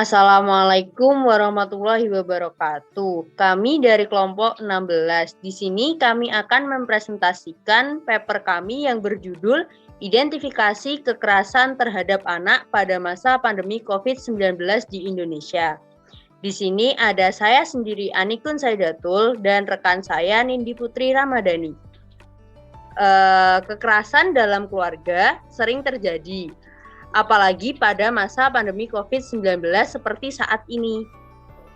Assalamualaikum warahmatullahi wabarakatuh. Kami dari kelompok 16. Di sini kami akan mempresentasikan paper kami yang berjudul Identifikasi Kekerasan Terhadap Anak pada Masa Pandemi COVID-19 di Indonesia. Di sini ada saya sendiri Anikun Saidatul dan rekan saya Nindi Putri Ramadhani. Kekerasan dalam keluarga sering terjadi, apalagi pada masa pandemi COVID-19 seperti saat ini.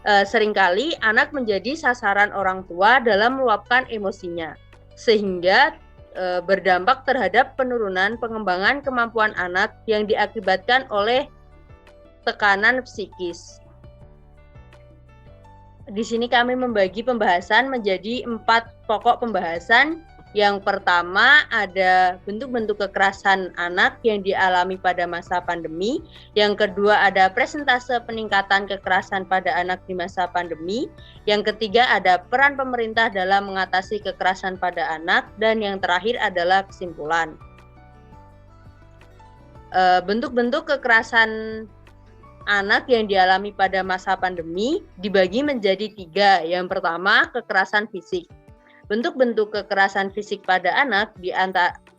Seringkali anak menjadi sasaran orang tua dalam meluapkan emosinya, sehingga berdampak terhadap penurunan pengembangan kemampuan anak yang diakibatkan oleh tekanan psikis. Di sini kami membagi pembahasan menjadi 4 pokok pembahasan. Yang pertama ada bentuk-bentuk kekerasan anak yang dialami pada masa pandemi. Yang kedua ada presentase peningkatan kekerasan pada anak di masa pandemi. Yang ketiga ada peran pemerintah dalam mengatasi kekerasan pada anak. Dan yang terakhir adalah kesimpulan. Bentuk-bentuk kekerasan anak yang dialami pada masa pandemi dibagi menjadi 3. Yang pertama kekerasan fisik. Bentuk-bentuk kekerasan fisik pada anak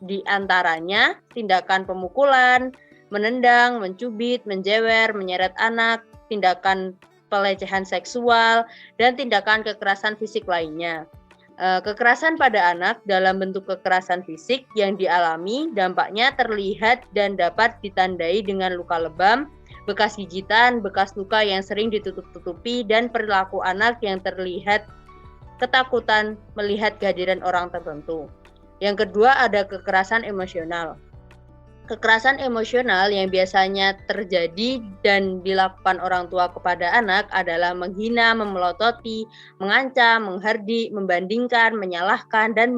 diantaranya tindakan pemukulan, menendang, mencubit, menjewer, menyeret anak, tindakan pelecehan seksual, dan tindakan kekerasan fisik lainnya. Kekerasan pada anak dalam bentuk kekerasan fisik yang dialami dampaknya terlihat dan dapat ditandai dengan luka lebam, bekas gigitan, bekas luka yang sering ditutup-tutupi, dan perilaku anak yang terlihat ketakutan melihat kehadiran orang tertentu. Yang kedua ada kekerasan emosional. Kekerasan emosional yang biasanya terjadi dan dilakukan orang tua kepada anak adalah menghina, memelototi, mengancam, menghardik, membandingkan, menyalahkan, dan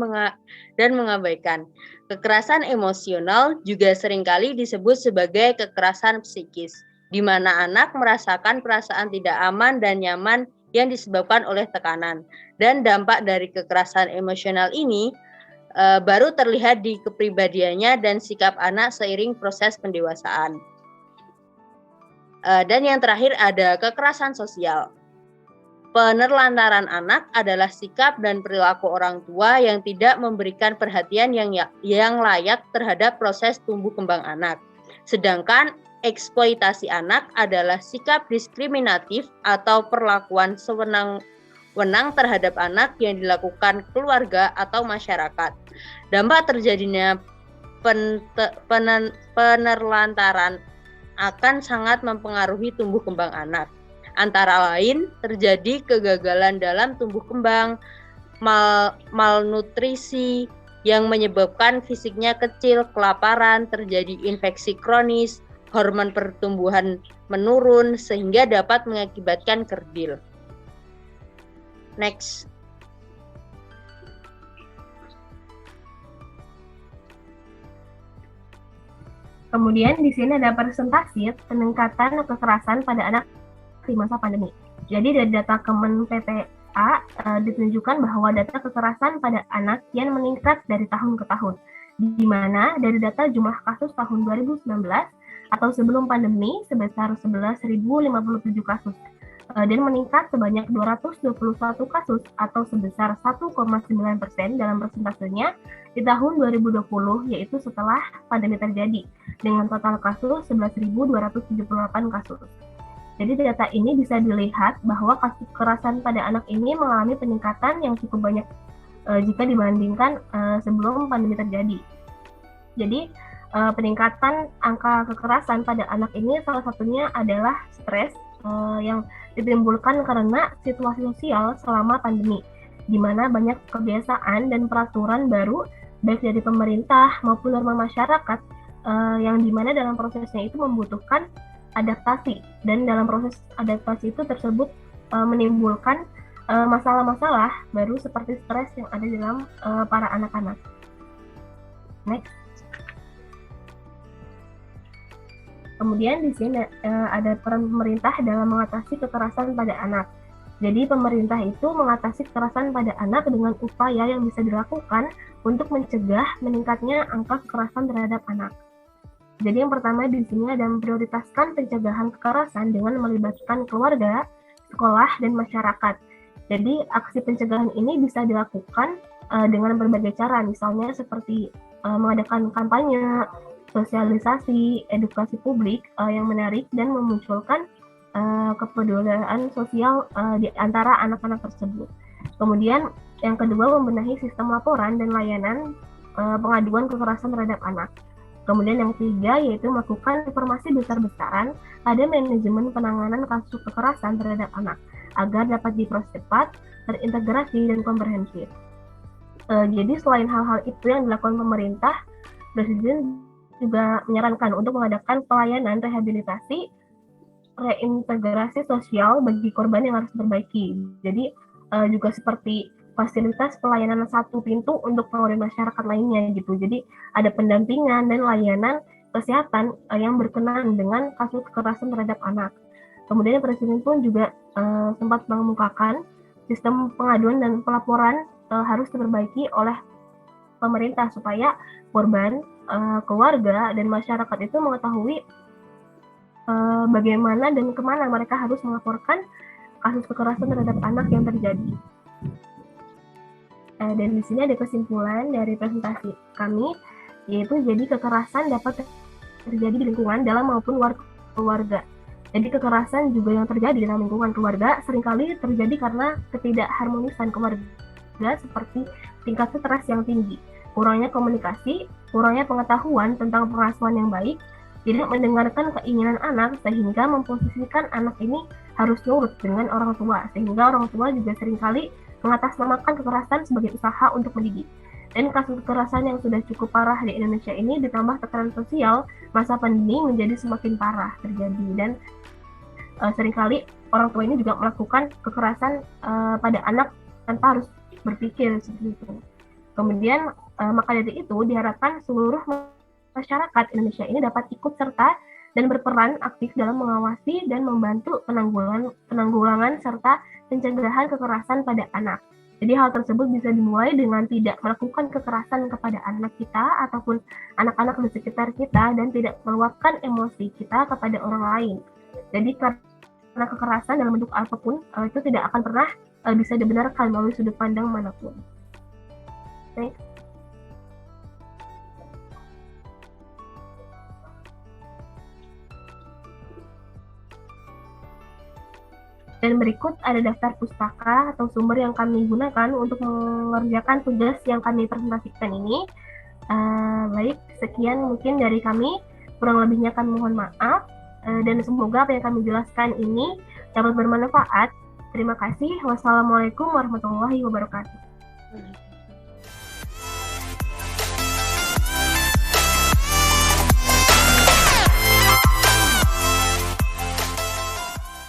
mengabaikan. Kekerasan emosional juga seringkali disebut sebagai kekerasan psikis, di mana anak merasakan perasaan tidak aman dan nyaman yang disebabkan oleh tekanan. Dan dampak dari kekerasan emosional ini baru terlihat di kepribadiannya dan sikap anak seiring proses pendewasaan. Dan yang terakhir ada kekerasan sosial. Penelantaran anak adalah sikap dan perilaku orang tua yang tidak memberikan perhatian yang layak terhadap proses tumbuh kembang anak. Sedangkan eksploitasi anak adalah sikap diskriminatif atau perlakuan sewenang-wenang terhadap anak yang dilakukan keluarga atau masyarakat. Dampak terjadinya penelantaran akan sangat mempengaruhi tumbuh kembang anak. Antara lain terjadi kegagalan dalam tumbuh kembang, malnutrisi yang menyebabkan fisiknya kecil, kelaparan, terjadi infeksi kronis, hormon pertumbuhan menurun sehingga dapat mengakibatkan kerdil. Next. Kemudian di sini ada presentasi peningkatan kekerasan pada anak di masa pandemi. Jadi dari data Kemen PPA ditunjukkan bahwa data kekerasan pada anak kian meningkat dari tahun ke tahun. Di mana dari data jumlah kasus tahun 2019 atau sebelum pandemi sebesar 11.057 kasus dan meningkat sebanyak 221 kasus atau sebesar 1,9% dalam persentasenya di tahun 2020, yaitu setelah pandemi terjadi, dengan total kasus 11.278 kasus. Jadi data ini bisa dilihat bahwa kasus kekerasan pada anak ini mengalami peningkatan yang cukup banyak jika dibandingkan sebelum pandemi terjadi. Jadi peningkatan angka kekerasan pada anak ini salah satunya adalah stres yang ditimbulkan karena situasi sosial selama pandemi, di mana banyak kebiasaan dan peraturan baru baik dari pemerintah maupun norma masyarakat yang dimana dalam prosesnya itu membutuhkan adaptasi, dan dalam proses adaptasi itu tersebut menimbulkan masalah-masalah baru seperti stres yang ada dalam para anak-anak. Next. Kemudian di sini ada peran pemerintah dalam mengatasi kekerasan pada anak. Jadi pemerintah itu mengatasi kekerasan pada anak dengan upaya yang bisa dilakukan untuk mencegah meningkatnya angka kekerasan terhadap anak. Jadi yang pertama di sini ada memprioritaskan pencegahan kekerasan dengan melibatkan keluarga, sekolah, dan masyarakat. Jadi aksi pencegahan ini bisa dilakukan dengan berbagai cara, misalnya seperti mengadakan kampanye, sosialisasi, edukasi publik yang menarik dan memunculkan kepedulian sosial di antara anak-anak tersebut. Kemudian yang kedua, membenahi sistem laporan dan layanan pengaduan kekerasan terhadap anak. Kemudian yang ketiga yaitu melakukan informasi besar-besaran pada manajemen penanganan kasus kekerasan terhadap anak agar dapat diproses cepat, terintegrasi, dan komprehensif. Jadi selain hal-hal itu yang dilakukan pemerintah, Presiden juga menyarankan untuk mengadakan pelayanan rehabilitasi, reintegrasi sosial bagi korban yang harus diperbaiki. Jadi juga seperti fasilitas pelayanan satu pintu untuk pengguna masyarakat lainnya gitu. Jadi ada pendampingan dan layanan kesehatan yang berkenaan dengan kasus kekerasan terhadap anak. Kemudian Presiden pun juga sempat mengemukakan sistem pengaduan dan pelaporan harus diperbaiki oleh pemerintah supaya korban, keluarga, dan masyarakat itu mengetahui bagaimana dan kemana mereka harus melaporkan kasus kekerasan terhadap anak yang terjadi. Dan di sini ada kesimpulan dari presentasi kami, yaitu jadi kekerasan dapat terjadi di lingkungan dalam maupun luar keluarga. Jadi kekerasan juga yang terjadi dalam lingkungan keluarga seringkali terjadi karena ketidakharmonisan keluarga seperti tingkat stres yang tinggi, kurangnya komunikasi, kurangnya pengetahuan tentang pengasuhan yang baik, tidak mendengarkan keinginan anak sehingga memposisikan anak ini harus nurut dengan orang tua, sehingga orang tua juga seringkali mengatasnamakan kekerasan sebagai usaha untuk mendidik. Dan kasus kekerasan yang sudah cukup parah di Indonesia ini ditambah tekanan sosial masa pandemi menjadi semakin parah terjadi, dan seringkali orang tua ini juga melakukan kekerasan pada anak tanpa harus berpikir seperti itu. Kemudian maka dari itu diharapkan seluruh masyarakat Indonesia ini dapat ikut serta dan berperan aktif dalam mengawasi dan membantu penanggulangan serta pencegahan kekerasan pada anak. Jadi hal tersebut bisa dimulai dengan tidak melakukan kekerasan kepada anak kita ataupun anak-anak di sekitar kita dan tidak meluapkan emosi kita kepada orang lain. Jadi karena kekerasan dalam bentuk apapun itu tidak akan pernah bisa dibenarkan melalui sudut pandang manapun. Thanks. Dan berikut ada daftar pustaka atau sumber yang kami gunakan untuk mengerjakan tugas yang kami presentasikan ini. Baik, sekian mungkin dari kami. Kurang lebihnya kami mohon maaf. Dan semoga apa yang kami jelaskan ini dapat bermanfaat. Terima kasih. Wassalamualaikum warahmatullahi wabarakatuh.